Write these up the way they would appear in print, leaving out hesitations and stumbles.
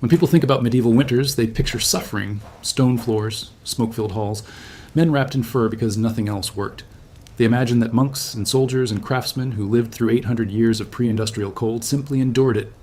When people think about medieval winters, they picture suffering, stone floors, smoke-filled halls, men wrapped in fur because nothing else worked. They imagine that monks and soldiers and craftsmen who lived through 800 years of pre-industrial cold simply endured it,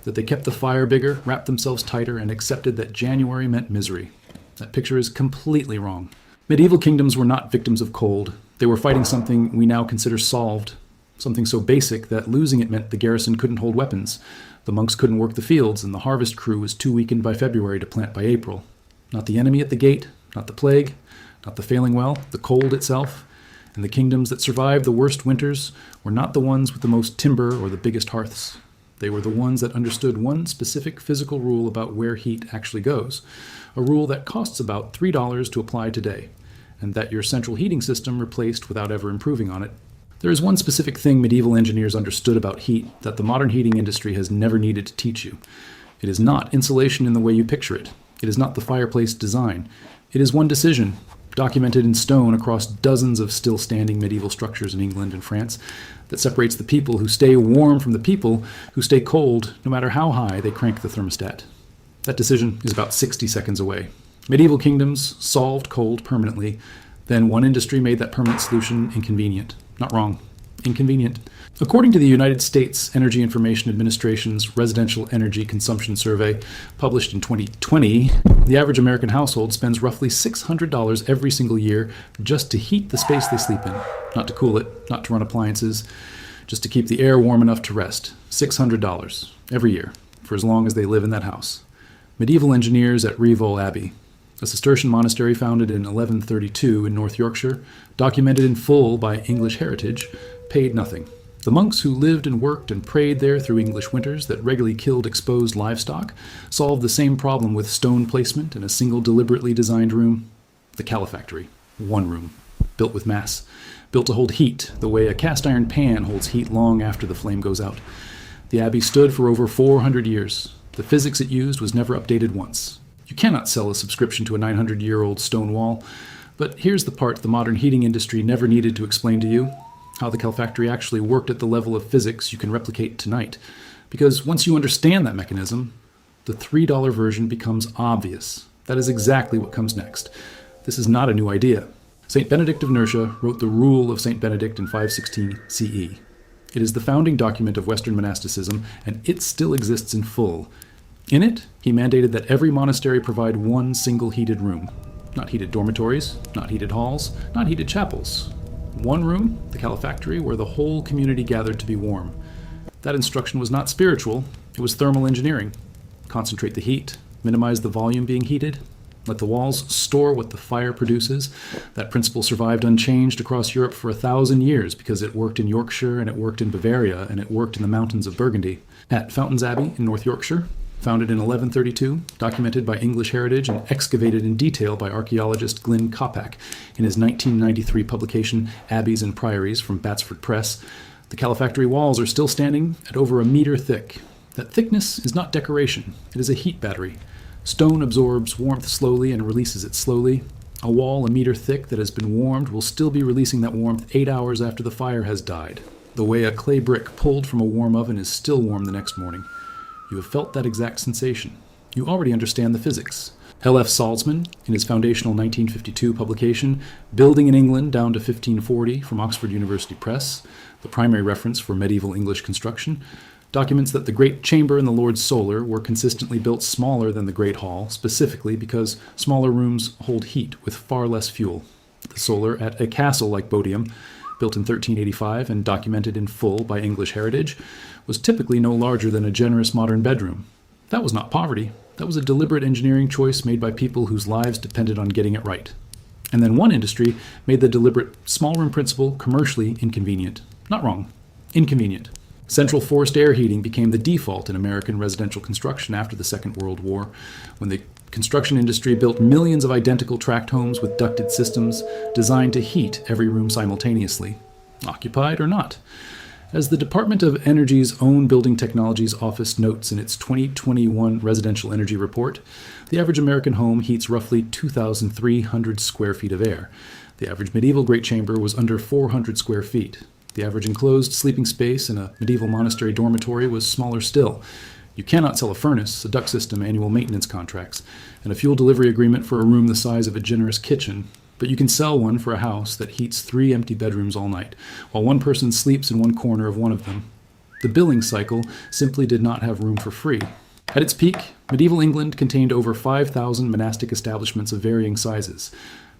that they kept the fire bigger, wrapped themselves tighter, and accepted that January meant misery. That picture is completely wrong. Medieval kingdoms were not victims of cold. They were fighting something we now consider solved, something so basic that losing it meant the garrison couldn't hold weapons, the monks couldn't work the fields, and the harvest crew was too weakened by February to plant by April. Not the enemy at the gate, not the plague, not the failing well, the cold itself. And the kingdoms that survived the worst winters were not the ones with the most timber or the biggest hearths. They were the ones that understood one specific physical rule about where heat actually goes, a rule that costs about $3 to apply today, and that your central heating system replaced without ever improving on it. There is one specific thing medieval engineers understood about heat that the modern heating industry has never needed to teach you. It is not insulation in the way you picture it. It is not the fireplace design. It is one decision, documented in stone across dozens of still-standing medieval structures in England and France, that separates the people who stay warm from the people who stay cold no matter how high they crank the thermostat. That decision is about 60 seconds away. Medieval kingdoms solved cold permanently. Then one industry made that permanent solution inconvenient. Not wrong. Inconvenient. According to the United States Energy Information Administration's Residential Energy Consumption Survey, published in 2020, the average American household spends roughly $600 every single year just to heat the space they sleep in. Not to cool it, not to run appliances, just to keep the air warm enough to rest. $600 every year, for as long as they live in that house. Medieval engineers at Rievaulx Abbey, a Cistercian monastery founded in 1132 in North Yorkshire, documented in full by English heritage, paid nothing. The monks who lived and worked and prayed there through English winters that regularly killed exposed livestock solved the same problem with stone placement in a single deliberately designed room. The califactory. One room. Built with mass. Built to hold heat, the way a cast iron pan holds heat long after the flame goes out. The abbey stood for over 400 years. The physics it used was never updated once. You cannot sell a subscription to a 900-year-old stone wall, but here's the part the modern heating industry never needed to explain to you: how the calefactory actually worked at the level of physics you can replicate tonight. Because once you understand that mechanism, the $3 version becomes obvious. That is exactly what comes next. This is not a new idea. St. Benedict of Nursia wrote the Rule of St. Benedict in 516 CE. It is the founding document of Western monasticism, and it still exists in full. In it, he mandated that every monastery provide one single heated room. Not heated dormitories, not heated halls, not heated chapels. One room, the calefactory, where the whole community gathered to be warm. That instruction was not spiritual, it was thermal engineering. Concentrate the heat, minimize the volume being heated, let the walls store what the fire produces. That principle survived unchanged across Europe for 1,000 years because it worked in Yorkshire and it worked in Bavaria and it worked in the mountains of Burgundy. At Fountains Abbey in North Yorkshire, founded in 1132, documented by English heritage and excavated in detail by archaeologist Glyn Coppack in his 1993 publication Abbeys and Priories from Batsford Press, the calefactory walls are still standing at over 1 meter thick. That thickness is not decoration, it is a heat battery. Stone absorbs warmth slowly and releases it slowly. A wall 1 meter thick that has been warmed will still be releasing that warmth 8 hours after the fire has died. The way a clay brick pulled from a warm oven is still warm the next morning. You have felt that exact sensation. You already understand the physics. L.F. Salzman, in his foundational 1952 publication, Building in England Down to 1540 from Oxford University Press, the primary reference for medieval English construction, documents that the Great Chamber and the Lord's Solar were consistently built smaller than the Great Hall, specifically because smaller rooms hold heat with far less fuel. The Solar at a castle like Bodiam, built in 1385 and documented in full by English heritage, was typically no larger than a generous modern bedroom. That was not poverty. That was a deliberate engineering choice made by people whose lives depended on getting it right. And then one industry made the deliberate small room principle commercially inconvenient. Not wrong. Inconvenient. Central forced air heating became the default in American residential construction after the Second World War, when the construction industry built millions of identical tract homes with ducted systems designed to heat every room simultaneously, occupied or not. As the Department of Energy's own Building Technologies Office notes in its 2021 Residential Energy Report, the average American home heats roughly 2,300 square feet of air. The average medieval great chamber was under 400 square feet. The average enclosed sleeping space in a medieval monastery dormitory was smaller still. You cannot sell a furnace, a duct system, annual maintenance contracts, and a fuel delivery agreement for a room the size of a generous kitchen, but you can sell one for a house that heats 3 empty bedrooms all night, while one person sleeps in one corner of one of them. The billing cycle simply did not have room for free. At its peak, medieval England contained over 5,000 monastic establishments of varying sizes,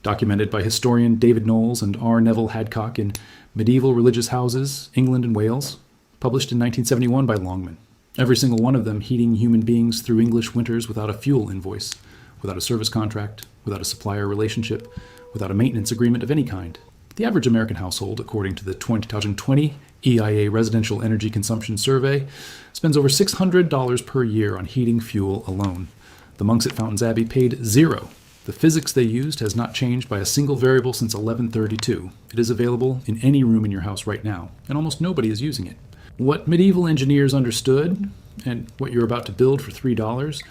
documented by historian David Knowles and R. Neville Hadcock in Medieval Religious Houses, England and Wales, published in 1971 by Longman. Every single one of them heating human beings through English winters without a fuel invoice, without a service contract, without a supplier relationship, without a maintenance agreement of any kind. The average American household, according to the 2020 EIA Residential Energy Consumption Survey, spends over $600 per year on heating fuel alone. The monks at Fountains Abbey paid $0. The physics they used has not changed by a single variable since 1132. It is available in any room in your house right now, and almost nobody is using it. What medieval engineers understood, and what you're about to build for $3,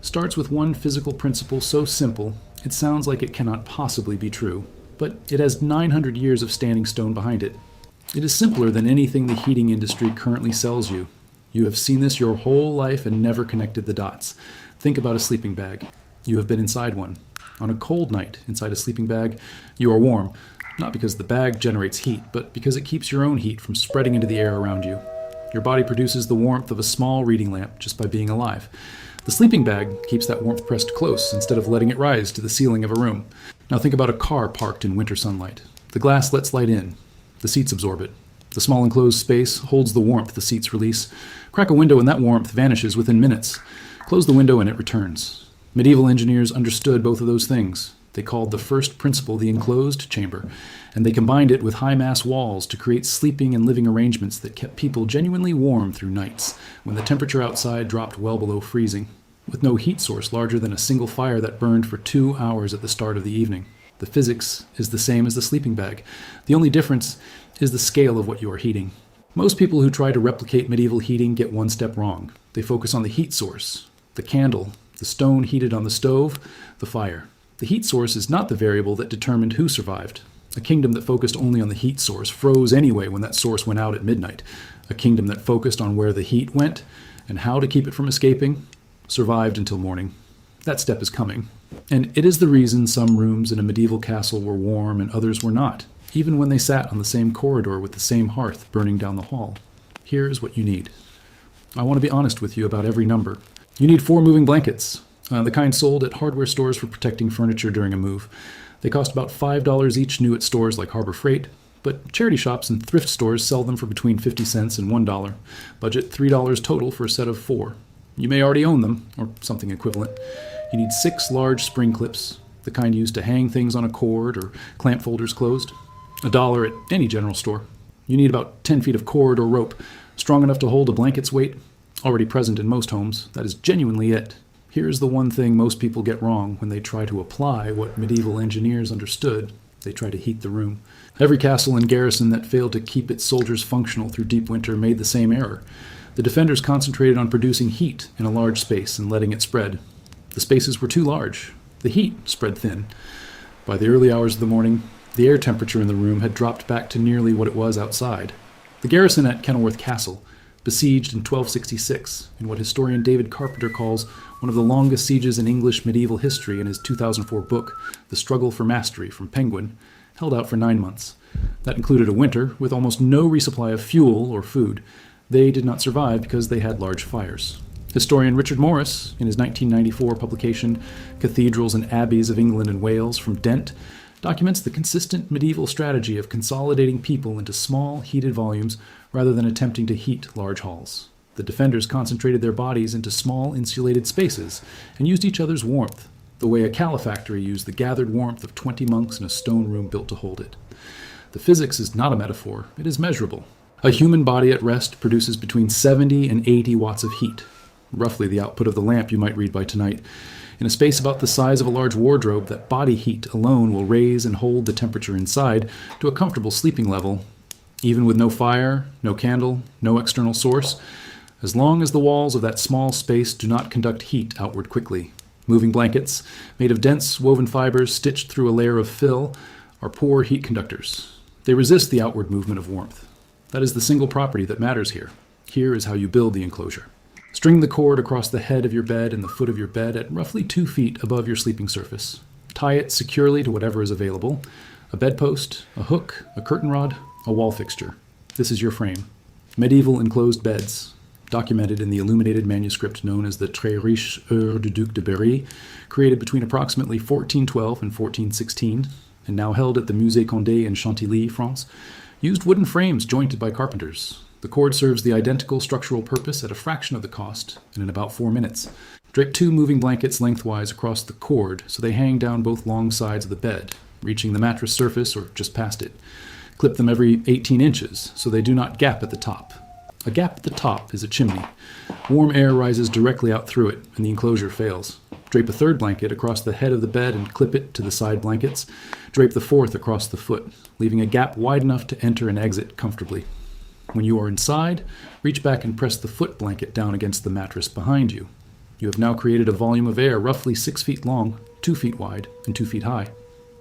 starts with one physical principle so simple it sounds like it cannot possibly be true, but it has 900 years of standing stone behind it. It is simpler than anything the heating industry currently sells you. You have seen this your whole life and never connected the dots. Think about a sleeping bag. You have been inside one. On a cold night, inside a sleeping bag, you are warm, not because the bag generates heat, but because it keeps your own heat from spreading into the air around you. Your body produces the warmth of a small reading lamp just by being alive. The sleeping bag keeps that warmth pressed close instead of letting it rise to the ceiling of a room. Now think about a car parked in winter sunlight. The glass lets light in. The seats absorb it. The small enclosed space holds the warmth the seats release. Crack a window and that warmth vanishes within minutes. Close the window and it returns. Medieval engineers understood both of those things. They called the first principle the enclosed chamber, and they combined it with high-mass walls to create sleeping and living arrangements that kept people genuinely warm through nights, when the temperature outside dropped well below freezing, with no heat source larger than a single fire that burned for 2 hours at the start of the evening. The physics is the same as the sleeping bag. The only difference is the scale of what you are heating. Most people who try to replicate medieval heating get one step wrong. They focus on the heat source, the candle, the stone heated on the stove, the fire. The heat source is not the variable that determined who survived. A kingdom that focused only on the heat source froze anyway when that source went out at midnight. A kingdom that focused on where the heat went and how to keep it from escaping survived until morning. That step is coming. And it is the reason some rooms in a medieval castle were warm and others were not, even when they sat on the same corridor with the same hearth burning down the hall. Here is what you need. I want to be honest with you about every number. You need 4 moving blankets, the kind sold at hardware stores for protecting furniture during a move. They cost about $5 each new at stores like Harbor Freight, but charity shops and thrift stores sell them for between 50 cents and $1. Budget $3 total for a set of 4. You may already own them, or something equivalent. You need 6 large spring clips, the kind used to hang things on a cord or clamp folders closed. $1 at any general store. You need about 10 feet of cord or rope, strong enough to hold a blanket's weight. Already present in most homes, that is genuinely it. Here's the one thing most people get wrong when they try to apply what medieval engineers understood. They try to heat the room. Every castle and garrison that failed to keep its soldiers functional through deep winter made the same error. The defenders concentrated on producing heat in a large space and letting it spread. The spaces were too large. The heat spread thin. By the early hours of the morning, the air temperature in the room had dropped back to nearly what it was outside. The garrison at Kenilworth Castle, besieged in 1266, in what historian David Carpenter calls one of the longest sieges in English medieval history in his 2004 book, The Struggle for Mastery from Penguin, held out for 9 months. That included a winter with almost no resupply of fuel or food. They did not survive because they had large fires. Historian Richard Morris, in his 1994 publication, Cathedrals and Abbeys of England and Wales from Dent, documents the consistent medieval strategy of consolidating people into small, heated volumes rather than attempting to heat large halls. The defenders concentrated their bodies into small, insulated spaces and used each other's warmth, the way a califactory used the gathered warmth of 20 monks in a stone room built to hold it. The physics is not a metaphor, it is measurable. A human body at rest produces between 70 and 80 watts of heat, roughly the output of the lamp you might read by tonight. In a space about the size of a large wardrobe, that body heat alone will raise and hold the temperature inside to a comfortable sleeping level, even with no fire, no candle, no external source, as long as the walls of that small space do not conduct heat outward quickly. Moving blankets, made of dense woven fibers stitched through a layer of fill, are poor heat conductors. They resist the outward movement of warmth. That is the single property that matters here. Here is how you build the enclosure. String the cord across the head of your bed and the foot of your bed at roughly 2 feet above your sleeping surface. Tie it securely to whatever is available: a bedpost, a hook, a curtain rod, a wall fixture. This is your frame. Medieval enclosed beds, documented in the illuminated manuscript known as the Très Riche Heures du Duc de Berry, created between approximately 1412 and 1416, and now held at the Musée Condé in Chantilly, France, used wooden frames jointed by carpenters. The cord serves the identical structural purpose at a fraction of the cost and in about 4 minutes. Drape 2 moving blankets lengthwise across the cord so they hang down both long sides of the bed, reaching the mattress surface or just past it. Clip them every 18 inches so they do not gap at the top. A gap at the top is a chimney. Warm air rises directly out through it, and the enclosure fails. Drape a third blanket across the head of the bed and clip it to the side blankets. Drape the fourth across the foot, leaving a gap wide enough to enter and exit comfortably. When you are inside, reach back and press the foot blanket down against the mattress behind you. You have now created a volume of air roughly 6 feet long, 2 feet wide, and 2 feet high.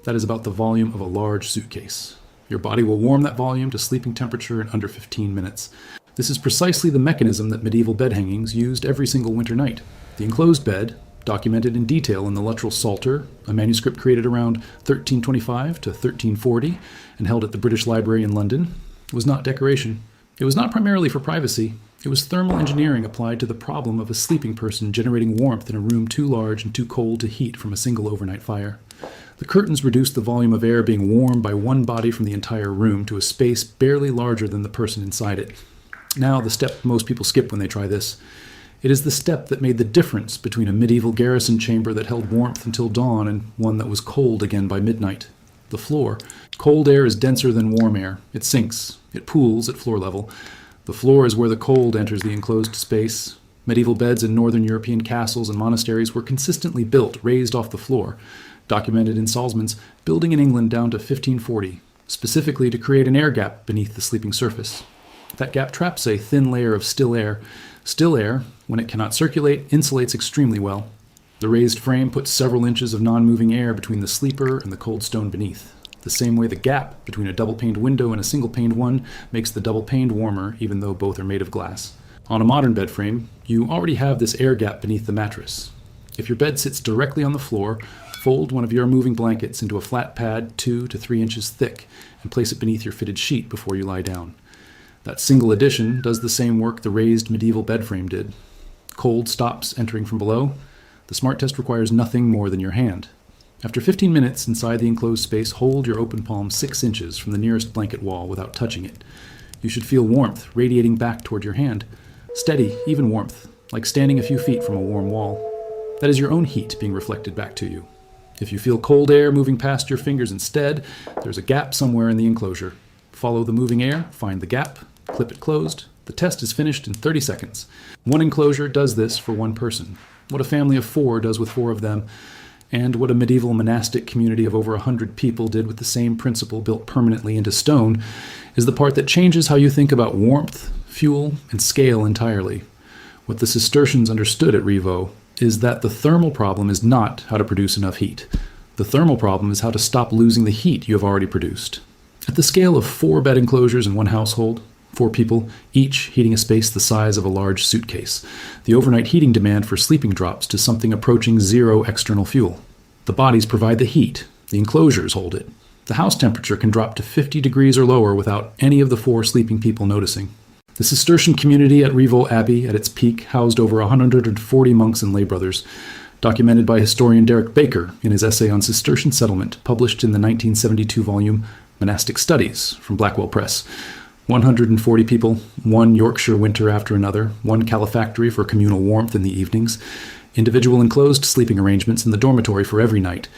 That is about the volume of a large suitcase. Your body will warm that volume to sleeping temperature in under 15 minutes. This is precisely the mechanism that medieval bed hangings used every single winter night. The enclosed bed, documented in detail in the Luttrell Psalter, a manuscript created around 1325 to 1340 and held at the British Library in London, was not decoration. It was not primarily for privacy. It was thermal engineering applied to the problem of a sleeping person generating warmth in a room too large and too cold to heat from a single overnight fire. The curtains reduced the volume of air being warmed by one body from the entire room to a space barely larger than the person inside it. Now, the step most people skip when they try this. It is the step that made the difference between a medieval garrison chamber that held warmth until dawn and one that was cold again by midnight. The floor. Cold air is denser than warm air. It sinks. It pools at floor level. The floor is where the cold enters the enclosed space. Medieval beds in northern European castles and monasteries were consistently built, raised off the floor, documented in Salzmann's building in England down to 1540, specifically to create an air gap beneath the sleeping surface. That gap traps a thin layer of still air. Still air, when it cannot circulate, insulates extremely well. The raised frame puts several inches of non-moving air between the sleeper and the cold stone beneath. The same way the gap between a double-paned window and a single-paned one makes the double-paned warmer, even though both are made of glass. On a modern bed frame, you already have this air gap beneath the mattress. If your bed sits directly on the floor, fold one of your moving blankets into a flat pad 2 to 3 inches thick and place it beneath your fitted sheet before you lie down. That single addition does the same work the raised medieval bed frame did. Cold stops entering from below. The smart test requires nothing more than your hand. After 15 minutes inside the enclosed space, hold your open palm 6 inches from the nearest blanket wall without touching it. You should feel warmth radiating back toward your hand. Steady, even warmth, like standing a few feet from a warm wall. That is your own heat being reflected back to you. If you feel cold air moving past your fingers instead, there's a gap somewhere in the enclosure. Follow the moving air, find the gap, clip it closed. The test is finished in 30 seconds. One enclosure does this for one person. What a family of 4 does with 4 of them, and what a medieval monastic community of over 100 people did with the same principle built permanently into stone, is the part that changes how you think about warmth, fuel, and scale entirely. What the Cistercians understood at Rivaux is that the thermal problem is not how to produce enough heat. The thermal problem is how to stop losing the heat you have already produced. At the scale of 4 bed enclosures in one household, 4 people, each heating a space the size of a large suitcase, the overnight heating demand for sleeping drops to something approaching 0 external fuel. The bodies provide the heat. The enclosures hold it. The house temperature can drop to 50 degrees or lower without any of the 4 sleeping people noticing. The Cistercian community at Rivaux Abbey at its peak housed over 140 monks and lay brothers, documented by historian Derek Baker in his essay on Cistercian settlement, published in the 1972 volume Monastic Studies from Blackwell Press. 140 people, one Yorkshire winter after another, one califactory for communal warmth in the evenings, individual enclosed sleeping arrangements in the dormitory for every night,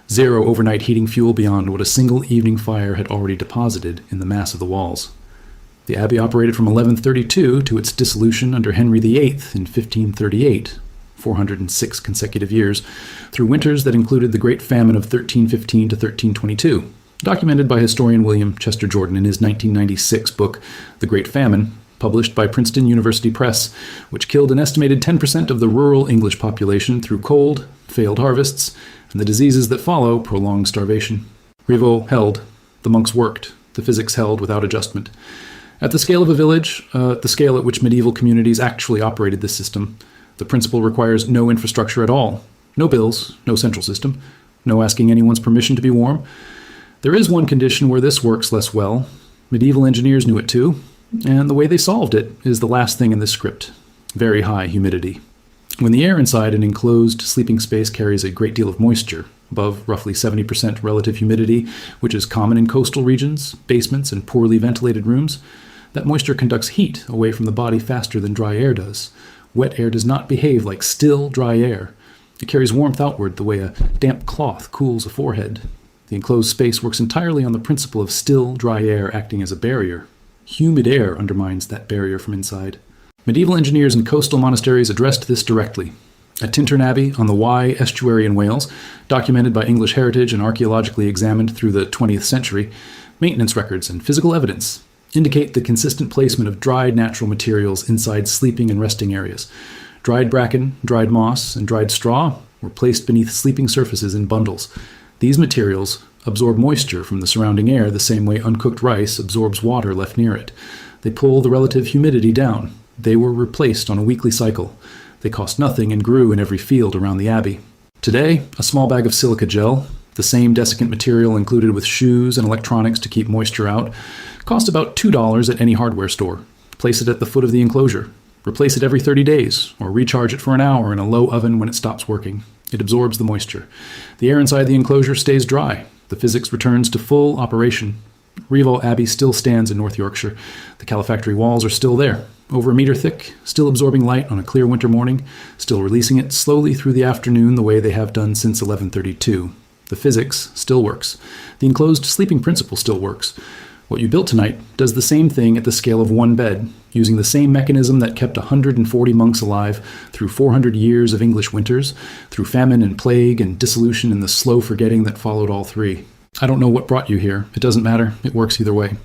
0 overnight heating fuel beyond what a single evening fire had already deposited in the mass of the walls. The abbey operated from 1132 to its dissolution under Henry VIII in 1538, 406 consecutive years, through winters that included the Great Famine of 1315 to 1322. Documented by historian William Chester Jordan in his 1996 book, The Great Famine, published by Princeton University Press, which killed an estimated 10% of the rural English population through cold, failed harvests, and the diseases that follow prolonged starvation. Rivaux held. The monks worked. The physics held without adjustment. At the scale of a village, the scale at which medieval communities actually operated this system, the principle requires no infrastructure at all. No bills, no central system, no asking anyone's permission to be warm. There is one condition where this works less well. Medieval engineers knew it too, and the way they solved it is the last thing in this script. Very high humidity. When the air inside an enclosed sleeping space carries a great deal of moisture, above roughly 70% relative humidity, which is common in coastal regions, basements, and poorly ventilated rooms, that moisture conducts heat away from the body faster than dry air does. Wet air does not behave like still, dry air. It carries warmth outward the way a damp cloth cools a forehead. The enclosed space works entirely on the principle of still, dry air acting as a barrier. Humid air undermines that barrier from inside. Medieval engineers in coastal monasteries addressed this directly. At Tintern Abbey on the Wye estuary in Wales, documented by English heritage and archaeologically examined through the 20th century, maintenance records and physical evidence indicate the consistent placement of dried natural materials inside sleeping and resting areas. Dried bracken, dried moss, and dried straw were placed beneath sleeping surfaces in bundles. These materials absorb moisture from the surrounding air the same way uncooked rice absorbs water left near it. They pull the relative humidity down. They were replaced on a weekly cycle. They cost nothing and grew in every field around the abbey. Today, a small bag of silica gel, the same desiccant material included with shoes and electronics to keep moisture out, costs about $2 at any hardware store. Place it at the foot of the enclosure. Replace it every 30 days, or recharge it for an hour in a low oven when it stops working. It absorbs the moisture. The air inside the enclosure stays dry. The physics returns to full operation. Reval Abbey still stands in North Yorkshire. The califactory walls are still there, over a meter thick, still absorbing light on a clear winter morning, still releasing it slowly through the afternoon the way they have done since 1132. The physics still works. The enclosed sleeping principle still works. What you built tonight does the same thing at the scale of one bed, using the same mechanism that kept 140 monks alive through 400 years of English winters, through famine and plague and dissolution and the slow forgetting that followed all three. I don't know what brought you here. It doesn't matter. It works either way.